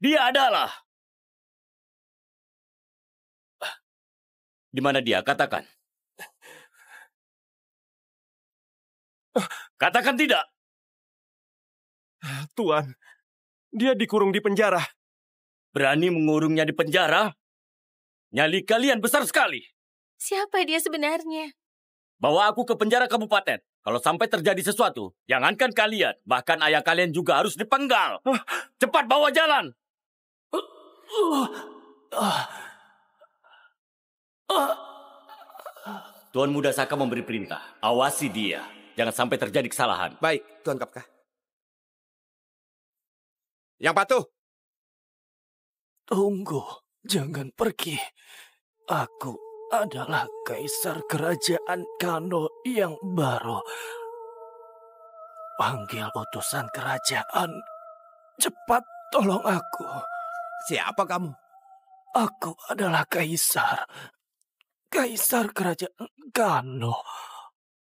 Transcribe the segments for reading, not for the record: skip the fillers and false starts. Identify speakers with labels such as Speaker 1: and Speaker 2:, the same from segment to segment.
Speaker 1: Dia adalah... Di mana dia? Katakan. Katakan tidak.
Speaker 2: Tuan, dia dikurung di penjara.
Speaker 1: Berani mengurungnya di penjara? Nyali kalian besar sekali.
Speaker 3: Siapa dia sebenarnya?
Speaker 1: Bawa aku ke penjara kabupaten. Kalau sampai terjadi sesuatu, jangankan kalian, bahkan ayah kalian juga harus dipenggal. Cepat bawa jalan. Tuan Muda Saka memberi perintah. Awasi dia. Jangan sampai terjadi kesalahan.
Speaker 4: Baik, Tuan Kapka. Yang patuh.
Speaker 2: Tunggu, jangan pergi. Aku adalah kaisar kerajaan Kano yang baru. Panggil utusan kerajaan. Cepat tolong aku.
Speaker 4: Siapa kamu?
Speaker 2: Aku adalah kaisar. Kaisar kerajaan Kano.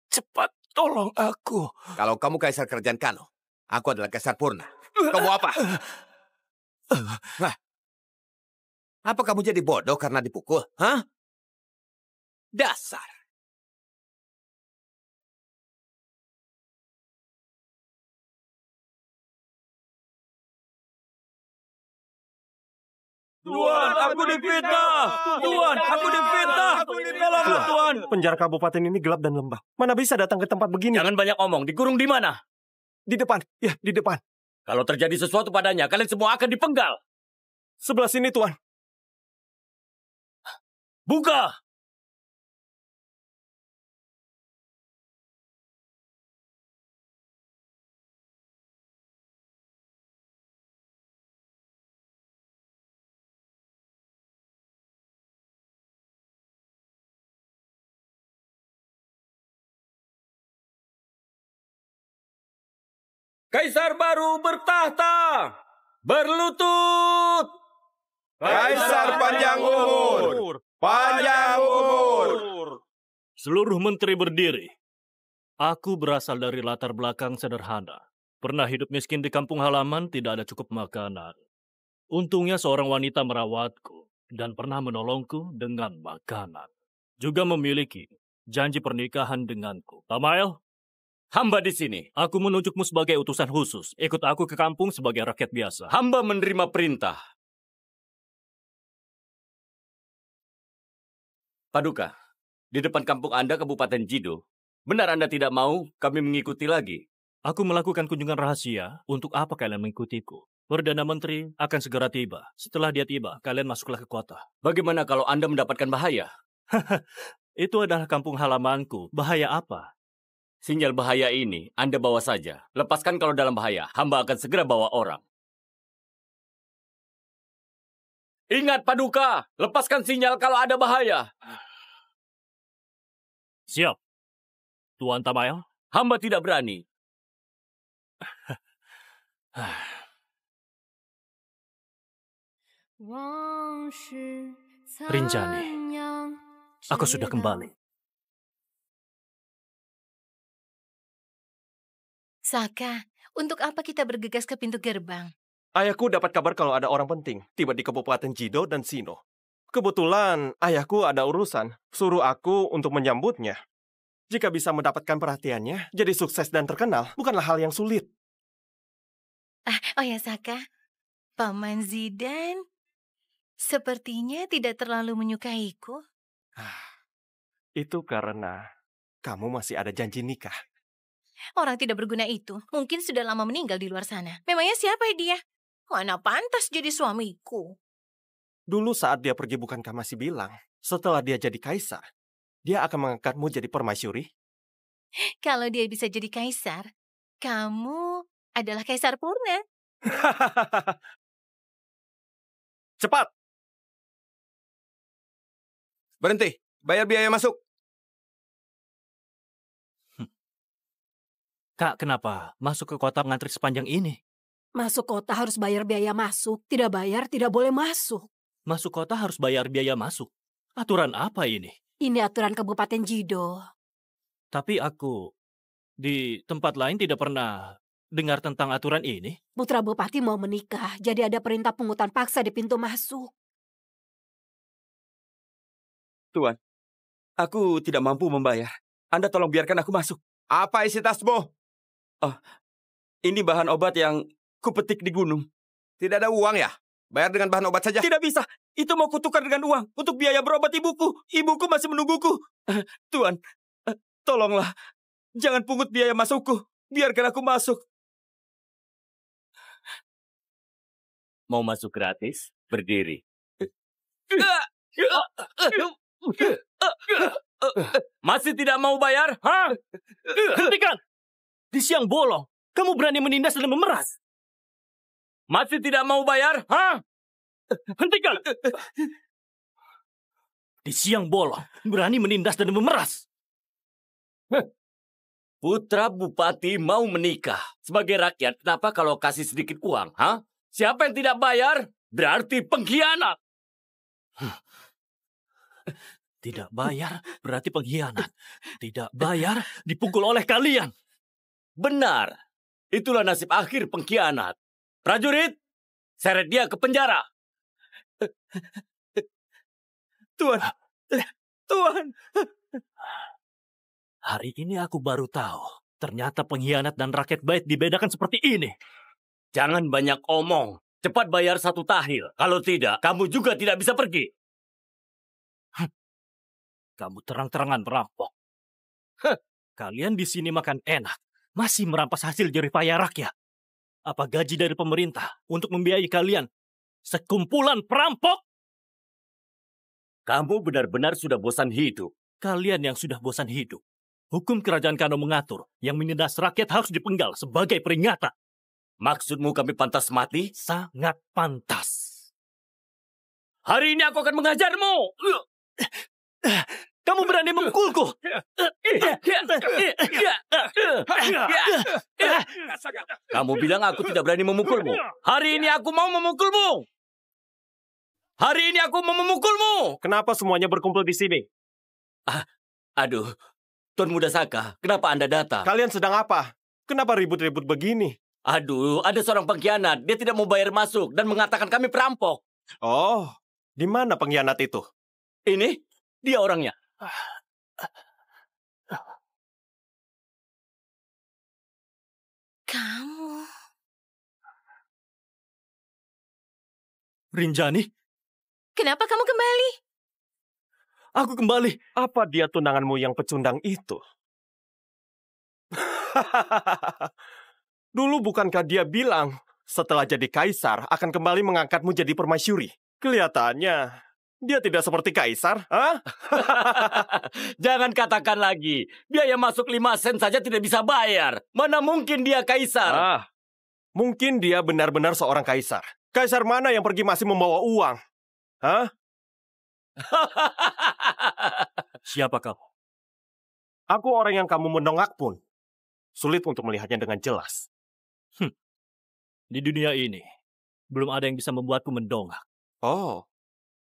Speaker 2: Cepat tolong aku.
Speaker 4: Kalau kamu kaisar kerajaan Kano, aku adalah kaisar Purna. Kamu apa? Hah? Apa kamu jadi bodoh karena dipukul? Hah? Dasar.
Speaker 1: Tuan, aku difitnah. Tuan, aku difitnah. Tolonglah, Tuan.
Speaker 2: Penjara kabupaten ini gelap dan lembab. Mana bisa datang ke tempat begini?
Speaker 1: Jangan banyak omong. Dikurung di mana?
Speaker 2: Di depan. Ya, di depan.
Speaker 1: Kalau terjadi sesuatu padanya, kalian semua akan dipenggal.
Speaker 2: Sebelah sini, Tuan.
Speaker 1: Buka! Kaisar baru bertahta. Berlutut.
Speaker 4: Kaisar panjang umur. Panjang umur.
Speaker 5: Seluruh menteri berdiri. Aku berasal dari latar belakang sederhana. Pernah hidup miskin di kampung halaman, tidak ada cukup makanan. Untungnya seorang wanita merawatku dan pernah menolongku dengan makanan. Juga memiliki janji pernikahan denganku. Tamael,
Speaker 1: Hamba di sini.
Speaker 5: aku menunjukmu sebagai utusan khusus. Ikut aku ke kampung sebagai rakyat biasa.
Speaker 1: Hamba menerima perintah. Paduka, di depan kampung Anda, Kabupaten Jido, benar Anda tidak mau kami mengikuti lagi?
Speaker 5: Aku melakukan kunjungan rahasia. Untuk apa kalian mengikutiku? Perdana Menteri akan segera tiba. Setelah dia tiba, kalian masuklah ke kota.
Speaker 1: Bagaimana kalau Anda mendapatkan bahaya?
Speaker 5: Itu adalah kampung halamanku. Bahaya apa?
Speaker 1: Sinyal bahaya ini Anda bawa saja. Lepaskan kalau dalam bahaya. Hamba akan segera bawa orang. Ingat, Paduka. Lepaskan sinyal kalau ada bahaya.
Speaker 5: Siap. Tuan Tamael?
Speaker 1: Hamba tidak berani.
Speaker 5: Rinjani, aku sudah kembali.
Speaker 3: Saka, untuk apa kita bergegas ke pintu gerbang?
Speaker 2: Ayahku dapat kabar kalau ada orang penting tiba di Kabupaten Jido dan Sino. Kebetulan ayahku ada urusan, suruh aku untuk menyambutnya. Jika bisa mendapatkan perhatiannya, jadi sukses dan terkenal bukanlah hal yang sulit.
Speaker 3: Oh ya Saka, Paman Zidan sepertinya tidak terlalu menyukaiku.
Speaker 2: Itu karena kamu masih ada janji nikah.
Speaker 3: Orang tidak berguna itu mungkin sudah lama meninggal di luar sana. Memangnya siapa dia? Mana pantas jadi suamiku?
Speaker 2: Dulu saat dia pergi bukankah masih bilang, setelah dia jadi kaisar, dia akan mengangkatmu jadi permaisuri?
Speaker 3: Kalau dia bisa jadi kaisar, kamu adalah kaisar Purna.
Speaker 2: Cepat!
Speaker 4: Berhenti. Bayar biaya masuk.
Speaker 5: Kak, kenapa masuk ke kota ngantri sepanjang ini?
Speaker 6: Masuk kota harus bayar biaya masuk. Tidak bayar, tidak boleh masuk.
Speaker 5: Masuk kota harus bayar biaya masuk. Aturan apa ini?
Speaker 6: Ini aturan Kabupaten Jido.
Speaker 5: Tapi aku di tempat lain tidak pernah dengar tentang aturan ini?
Speaker 6: Putra Bupati mau menikah, jadi ada perintah pungutan paksa di pintu masuk.
Speaker 1: Tuan, aku tidak mampu membayar. Anda tolong biarkan aku masuk.
Speaker 4: Apa isi tasmu?
Speaker 1: Ini bahan obat yang kupetik di gunung.
Speaker 4: Tidak ada uang ya? Bayar dengan bahan obat saja.
Speaker 1: Tidak bisa. Itu mau kutukar dengan uang untuk biaya berobat ibuku. Ibuku masih menungguku. Tuan, tolonglah. Jangan pungut biaya masukku. Biarkan aku masuk. Mau masuk gratis? Berdiri. Masih tidak mau bayar? Hah?
Speaker 5: Hentikan! Di siang bolong, kamu berani menindas dan memeras.
Speaker 1: Masih tidak mau bayar? Hah?
Speaker 5: Hentikan! Di siang bolong, berani menindas dan memeras.
Speaker 1: Putra Bupati mau menikah. Sebagai rakyat, kenapa kalau kasih sedikit uang? Hah? Siapa yang tidak bayar, berarti pengkhianat.
Speaker 5: Tidak bayar berarti pengkhianat. Tidak bayar dipukul oleh kalian.
Speaker 1: Benar. Itulah nasib akhir pengkhianat. Prajurit, seret dia ke penjara. Tuan. Tuan.
Speaker 5: Hari ini aku baru tahu. Ternyata pengkhianat dan rakyat baik dibedakan seperti ini.
Speaker 1: Jangan banyak omong. Cepat bayar 1 tahil. Kalau tidak, kamu juga tidak bisa pergi.
Speaker 5: Kamu terang-terangan merampok. Kalian di sini makan enak. Masih merampas hasil jerih payah rakyat. Apa gaji dari pemerintah untuk membiayai kalian? Sekumpulan perampok!
Speaker 1: Kamu benar-benar sudah bosan hidup.
Speaker 5: Kalian yang sudah bosan hidup. Hukum kerajaan Kano mengatur yang menindas rakyat harus dipenggal sebagai peringatan.
Speaker 1: Maksudmu kami pantas mati?
Speaker 5: Sangat pantas.
Speaker 1: Hari ini aku akan mengajarmu.
Speaker 5: Kamu berani memukulku?
Speaker 1: Kamu bilang aku tidak berani memukulmu. Hari ini aku mau memukulmu. Hari ini aku mau memukulmu.
Speaker 2: Kenapa semuanya berkumpul di sini?
Speaker 1: Aduh, Tuan Muda Saka, kenapa Anda datang?
Speaker 2: Kalian sedang apa? Kenapa ribut-ribut begini?
Speaker 1: Aduh, ada seorang pengkhianat. Dia tidak mau bayar masuk dan mengatakan kami perampok.
Speaker 2: Oh, di mana pengkhianat itu?
Speaker 1: Ini, dia orangnya.
Speaker 3: Kamu...
Speaker 5: Rinjani,
Speaker 3: Kenapa kamu kembali?
Speaker 5: aku kembali.
Speaker 2: Apa dia tunanganmu yang pecundang itu? Dulu bukankah dia bilang setelah jadi kaisar akan kembali mengangkatmu jadi permaisuri? Kelihatannya dia tidak seperti kaisar, hah?
Speaker 1: Jangan katakan lagi. Biaya masuk 5 sen saja tidak bisa bayar. Mana mungkin dia kaisar?
Speaker 2: Mungkin dia benar-benar seorang kaisar. Kaisar mana yang pergi masih membawa uang? Hah?
Speaker 5: Siapa kamu?
Speaker 2: Aku orang yang kamu mendongak pun sulit untuk melihatnya dengan jelas.
Speaker 5: Di dunia ini, belum ada yang bisa membuatku mendongak.
Speaker 2: Oh,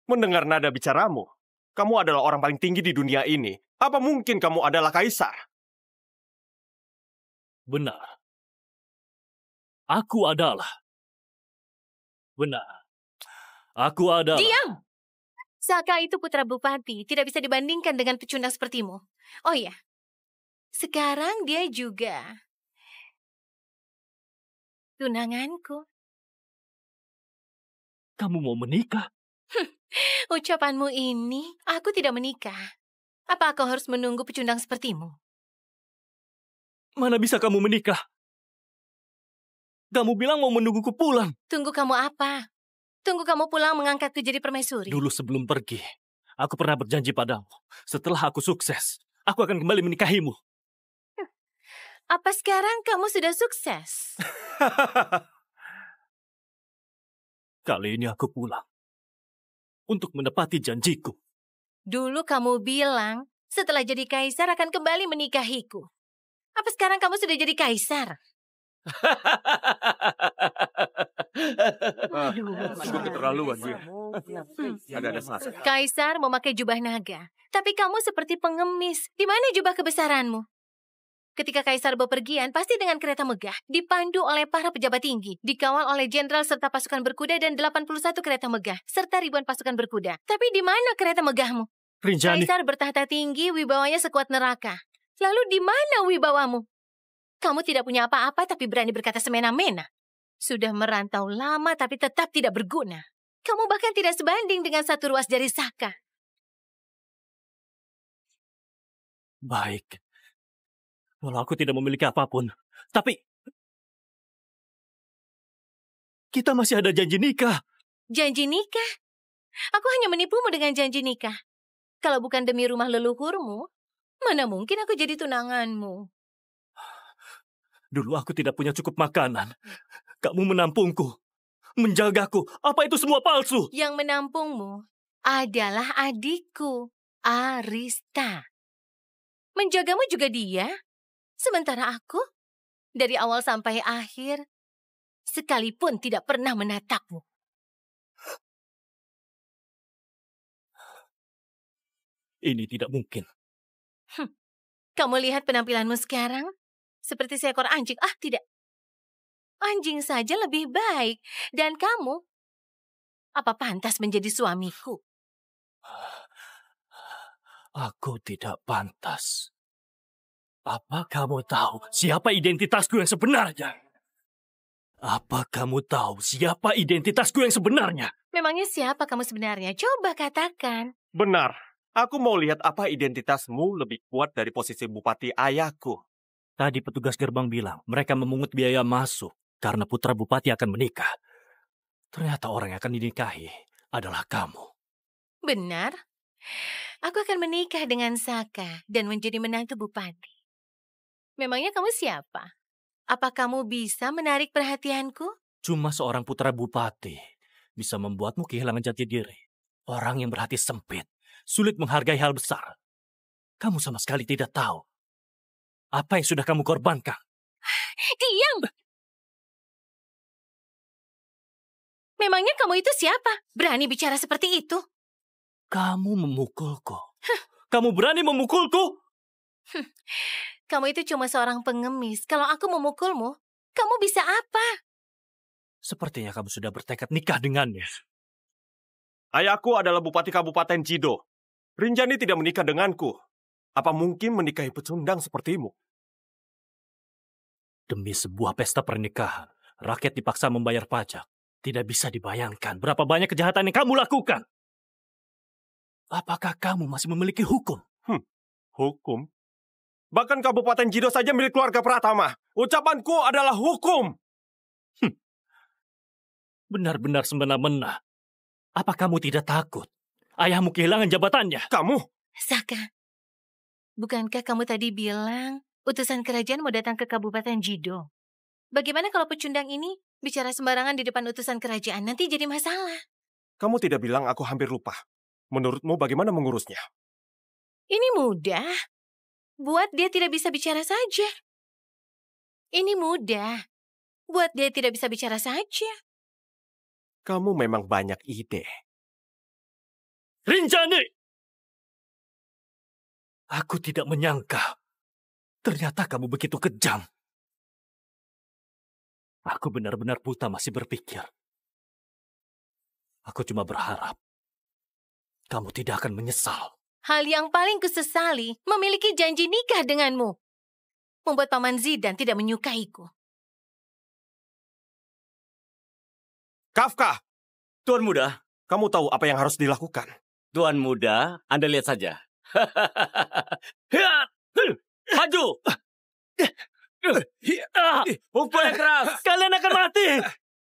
Speaker 2: mendengar nada bicaramu, kamu adalah orang paling tinggi di dunia ini. Apa mungkin kamu adalah kaisar?
Speaker 5: Benar. Aku adalah. Benar. Aku adalah.
Speaker 3: Diam! Saka itu putra bupati, tidak bisa dibandingkan dengan pecundang sepertimu. Oh iya, sekarang dia juga tunanganku.
Speaker 5: Kamu mau menikah?
Speaker 3: Ucapanmu ini, aku tidak menikah. Apa kau harus menunggu pecundang sepertimu?
Speaker 5: Mana bisa kamu menikah? Kamu bilang mau menungguku pulang.
Speaker 3: Tunggu kamu apa? Tunggu kamu pulang mengangkatku jadi permaisuri.
Speaker 5: Dulu sebelum pergi, aku pernah berjanji padamu. Setelah aku sukses, aku akan kembali menikahimu.
Speaker 3: Apa sekarang kamu sudah sukses?
Speaker 5: Kali ini aku pulang. Untuk menepati janjiku.
Speaker 3: Dulu kamu bilang, setelah jadi kaisar akan kembali menikahiku. Apa sekarang kamu sudah jadi kaisar?
Speaker 1: Sungguh keterlaluan dia. Ada salah.
Speaker 3: Kaisar memakai jubah naga. Tapi kamu seperti pengemis. Di mana jubah kebesaranmu? Ketika kaisar bepergian, pasti dengan kereta megah, dipandu oleh para pejabat tinggi, dikawal oleh jenderal serta pasukan berkuda dan 81 kereta megah, serta ribuan pasukan berkuda. Tapi di mana kereta megahmu?
Speaker 5: Rinjani,
Speaker 3: Kaisar bertahta tinggi, wibawanya sekuat neraka. Lalu di mana wibawamu? Kamu tidak punya apa-apa tapi berani berkata semena-mena. Sudah merantau lama tapi tetap tidak berguna. Kamu bahkan tidak sebanding dengan satu ruas jari Saka.
Speaker 5: baik. Walau aku tidak memiliki apapun, tapi kita masih ada janji nikah.
Speaker 3: Janji nikah? Aku hanya menipumu dengan janji nikah. Kalau bukan demi rumah leluhurmu, mana mungkin aku jadi tunanganmu?
Speaker 5: Dulu aku tidak punya cukup makanan. Kamu menampungku, menjagaku. Apa itu semua palsu?
Speaker 3: Yang menampungmu adalah adikku, Arista. Menjagamu juga dia. Sementara aku, dari awal sampai akhir, sekalipun tidak pernah menatapmu.
Speaker 5: Ini tidak mungkin.
Speaker 3: Kamu lihat penampilanmu sekarang? Seperti seekor anjing. Ah, tidak. Anjing saja lebih baik. Dan kamu, apa pantas menjadi suamiku?
Speaker 5: Aku tidak pantas. Apa kamu tahu siapa identitasku yang sebenarnya? Apa kamu tahu siapa identitasku yang sebenarnya?
Speaker 3: Memangnya siapa kamu sebenarnya? Coba katakan.
Speaker 2: Benar. Aku mau lihat apa identitasmu lebih kuat dari posisi bupati ayahku.
Speaker 5: Tadi petugas gerbang bilang mereka memungut biaya masuk karena putra bupati akan menikah. Ternyata orang yang akan dinikahi adalah kamu.
Speaker 3: Benar. Aku akan menikah dengan Saka dan menjadi menantu bupati. Memangnya kamu siapa? Apa kamu bisa menarik perhatianku?
Speaker 5: Cuma seorang putra bupati bisa membuatmu kehilangan jati diri. Orang yang berhati sempit, sulit menghargai hal besar. Kamu sama sekali tidak tahu apa yang sudah kamu korbankan.
Speaker 3: Diam! Memangnya kamu itu siapa? Berani bicara seperti itu?
Speaker 5: Kamu memukulku. Kamu berani memukulku?
Speaker 3: Kamu itu cuma seorang pengemis. Kalau aku memukulmu, kamu bisa apa?
Speaker 5: Sepertinya kamu sudah bertekad nikah dengannya.
Speaker 2: Ayahku adalah bupati Kabupaten Jido. Rinjani tidak menikah denganku. Apa mungkin menikahi pecundang sepertimu?
Speaker 5: Demi sebuah pesta pernikahan, rakyat dipaksa membayar pajak. Tidak bisa dibayangkan berapa banyak kejahatan yang kamu lakukan. Apakah kamu masih memiliki hukum?
Speaker 2: Hukum? Bahkan Kabupaten Jido saja milik keluarga Pratama. Ucapanku adalah hukum.
Speaker 5: Benar-benar semena-mena. Apa kamu tidak takut ayahmu kehilangan jabatannya?
Speaker 2: Kamu?
Speaker 3: Saka, bukankah kamu tadi bilang utusan kerajaan mau datang ke Kabupaten Jido? Bagaimana kalau pecundang ini bicara sembarangan di depan utusan kerajaan? Nanti jadi masalah.
Speaker 2: Kamu tidak bilang aku hampir lupa. Menurutmu bagaimana mengurusnya?
Speaker 3: Ini mudah. Buat dia tidak bisa bicara saja. Ini mudah. Buat dia tidak bisa bicara saja.
Speaker 2: Kamu memang banyak ide.
Speaker 5: Rinjani! Aku tidak menyangka. Ternyata kamu begitu kejam. Aku benar-benar buta masih berpikir. Aku cuma berharap kamu tidak akan menyesal.
Speaker 3: Hal yang paling kusesali memiliki janji nikah denganmu. Membuat Paman Zidan tidak menyukaiku.
Speaker 2: Kafka!
Speaker 7: Tuan Muda,
Speaker 2: Kamu tahu apa yang harus dilakukan?
Speaker 7: Tuan Muda, Anda lihat saja. Maju! Pukul yang keras!
Speaker 5: Kalian akan mati!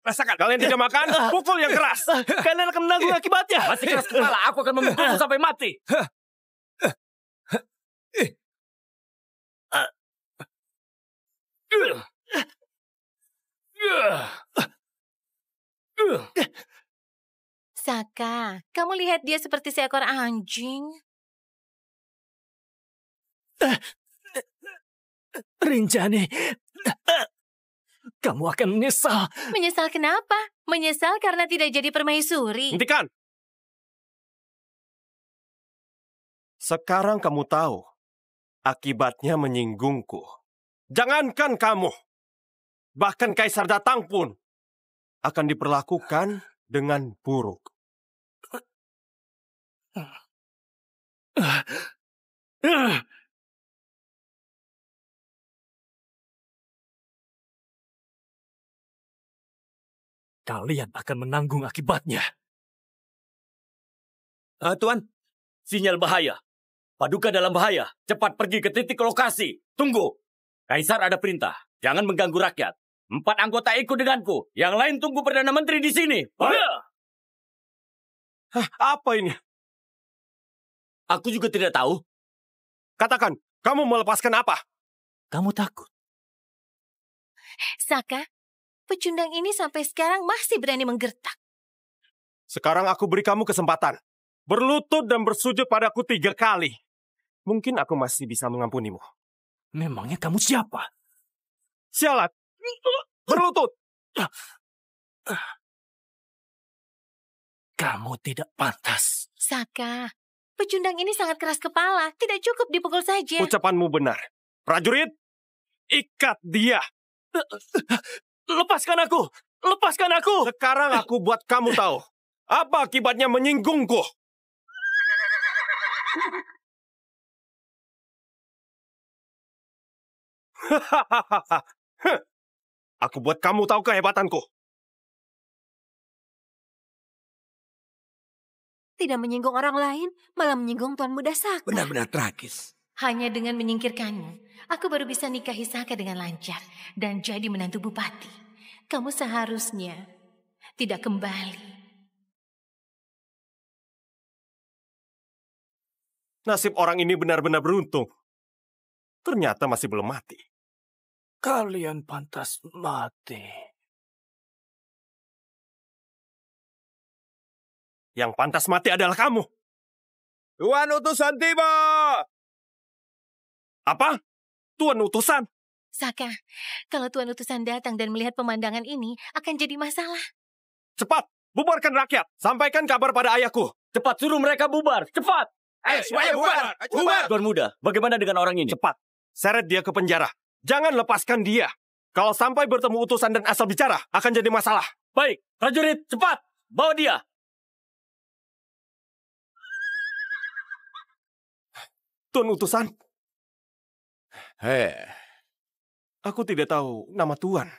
Speaker 2: Rasakan, kalian tidak makan, pukul yang keras.
Speaker 5: Kalian akan menanggung akibatnya!
Speaker 7: Masih keras kepala, aku akan memukulmu sampai mati.
Speaker 3: Saka, kamu lihat dia seperti seekor anjing.
Speaker 5: Rinjani, kamu akan menyesal.
Speaker 3: Menyesal kenapa? Menyesal karena tidak jadi permaisuri.
Speaker 2: Hentikan! Sekarang kamu tahu, akibatnya menyinggungku. Jangankan kamu, bahkan Kaisar datang pun akan diperlakukan dengan buruk.
Speaker 5: Kalian akan menanggung akibatnya.
Speaker 7: Tuan, sinyal bahaya. Paduka dalam bahaya. Cepat pergi ke titik lokasi. Tunggu. Kaisar ada perintah. Jangan mengganggu rakyat. 4 anggota ikut denganku. Yang lain tunggu Perdana Menteri di sini.
Speaker 2: Apa ini?
Speaker 7: Aku juga tidak tahu.
Speaker 2: Katakan, kamu melepaskan apa?
Speaker 5: Kamu takut?
Speaker 3: Saka, pecundang ini sampai sekarang masih berani menggertak.
Speaker 2: Sekarang aku beri kamu kesempatan. Berlutut dan bersujud padaku 3 kali. Mungkin aku masih bisa mengampunimu.
Speaker 5: Memangnya kamu siapa?
Speaker 2: Sialat! Berlutut!
Speaker 5: Kamu tidak pantas.
Speaker 3: Saka, pecundang ini sangat keras kepala. Tidak cukup dipukul saja.
Speaker 2: Ucapanmu benar. Prajurit, ikat dia.
Speaker 5: Lepaskan aku! Lepaskan aku!
Speaker 2: Sekarang aku buat kamu tahu. Apa akibatnya menyinggungku? Aku buat kamu tahu kehebatanku.
Speaker 6: Tidak menyinggung orang lain, malah menyinggung Tuan Muda Saka.
Speaker 4: Benar-benar tragis.
Speaker 3: Hanya dengan menyingkirkanmu, aku baru bisa nikahi Saka dengan lancar dan jadi menantu bupati. Kamu seharusnya tidak kembali.
Speaker 2: Nasib orang ini benar-benar beruntung. Ternyata masih belum mati.
Speaker 5: Kalian pantas mati.
Speaker 2: Yang pantas mati adalah kamu.
Speaker 4: Tuan utusan tiba!
Speaker 2: Apa? Tuan utusan?
Speaker 3: Saka, kalau Tuan utusan datang dan melihat pemandangan ini, akan jadi masalah.
Speaker 2: Cepat, bubarkan rakyat. Sampaikan kabar pada ayahku.
Speaker 7: Cepat suruh mereka bubar. Cepat.
Speaker 4: Semuanya bubar! Bubar!
Speaker 7: Tuan Muda, bagaimana dengan orang ini?
Speaker 2: Cepat, seret dia ke penjara. Jangan lepaskan dia. Kalau sampai bertemu utusan dan asal bicara, akan jadi masalah.
Speaker 7: Baik, prajurit, cepat. Bawa dia.
Speaker 2: Tuan utusan,
Speaker 4: Hei,
Speaker 2: aku tidak tahu nama Tuan.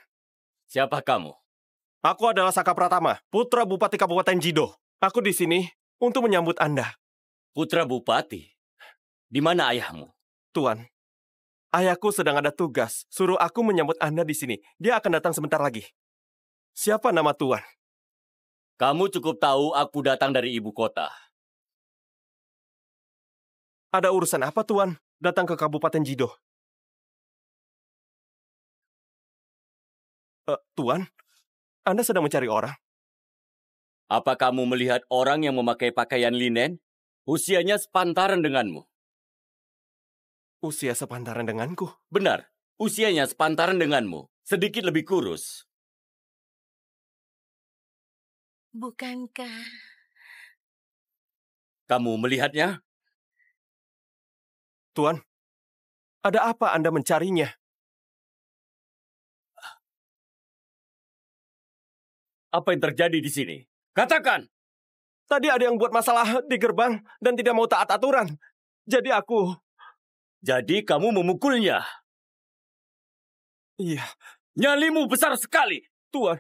Speaker 7: Siapa kamu?
Speaker 2: Aku adalah Saka Pratama, putra Bupati Kabupaten Jido. Aku di sini untuk menyambut Anda.
Speaker 7: Putra Bupati. Di mana ayahmu?
Speaker 2: Tuan, ayahku sedang ada tugas. Suruh aku menyambut Anda di sini. Dia akan datang sebentar lagi. Siapa nama Tuan?
Speaker 7: Kamu cukup tahu aku datang dari ibu kota.
Speaker 2: Ada urusan apa Tuan datang ke Kabupaten Jido? Tuan, Anda sedang mencari orang?
Speaker 7: Apa kamu melihat orang yang memakai pakaian linen? Usianya sepantaran denganmu.
Speaker 2: Usia sepantaran denganku?
Speaker 7: Benar, usianya sepantaran denganmu. Sedikit lebih kurus.
Speaker 3: Bukankah...
Speaker 7: Kamu melihatnya?
Speaker 2: Tuan, ada apa Anda mencarinya?
Speaker 7: Apa yang terjadi di sini? Katakan!
Speaker 2: Tadi ada yang buat masalah di gerbang dan tidak mau taat aturan. Jadi aku...
Speaker 7: Jadi kamu memukulnya?
Speaker 2: Iya,
Speaker 7: Nyalimu besar sekali.
Speaker 2: Tuan.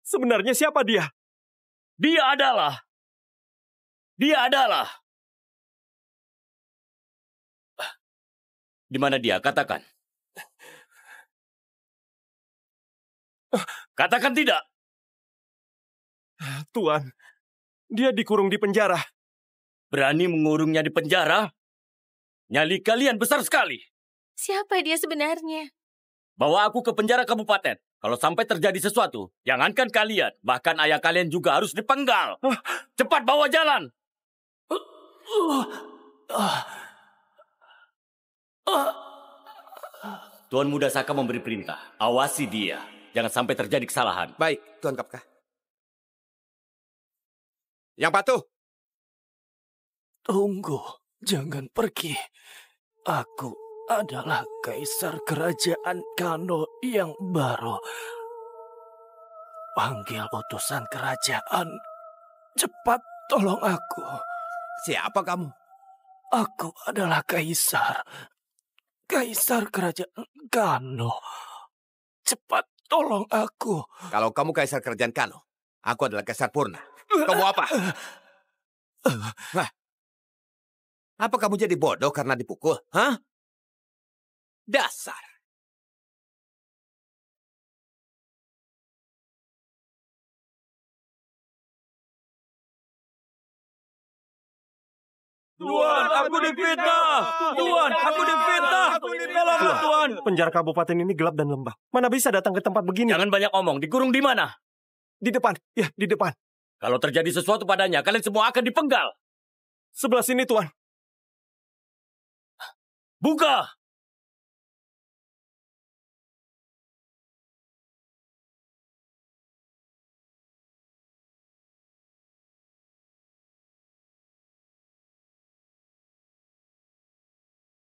Speaker 2: Sebenarnya siapa dia?
Speaker 7: Dia adalah... Di mana dia? Katakan. Katakan tidak.
Speaker 2: Tuan, dia dikurung di penjara.
Speaker 7: Berani mengurungnya di penjara? Nyali kalian besar sekali.
Speaker 3: Siapa dia sebenarnya?
Speaker 7: Bawa aku ke penjara kabupaten. Kalau sampai terjadi sesuatu, jangankan kalian, bahkan ayah kalian juga harus dipenggal. Cepat bawa jalan. Tuan Muda Saka memberi perintah. Awasi dia. Jangan sampai terjadi kesalahan.
Speaker 4: Baik, Tuan Kapka. Yang patuh.
Speaker 5: Tunggu, jangan pergi. Aku adalah kaisar kerajaan Kano yang baru. Panggil utusan kerajaan. Cepat tolong aku.
Speaker 4: Siapa kamu?
Speaker 5: Aku adalah kaisar. Kaisar kerajaan Kano. Cepat tolong aku.
Speaker 4: Kalau kamu kaisar kerajaan Kano, aku adalah kaisar Purna. Kamu apa? Hah? Apa kamu jadi bodoh karena dipukul? Hah? Dasar.
Speaker 1: Tuan, aku difitnah! Tuan, aku difitnah! Tolonglah, Tuan!
Speaker 2: Penjara kabupaten ini gelap dan lembab. Mana bisa datang ke tempat begini?
Speaker 7: Jangan banyak omong. Dikurung di mana?
Speaker 2: Di depan. Ya, di depan.
Speaker 7: Kalau terjadi sesuatu padanya, kalian semua akan dipenggal.
Speaker 2: Sebelah sini, Tuan.
Speaker 7: Buka!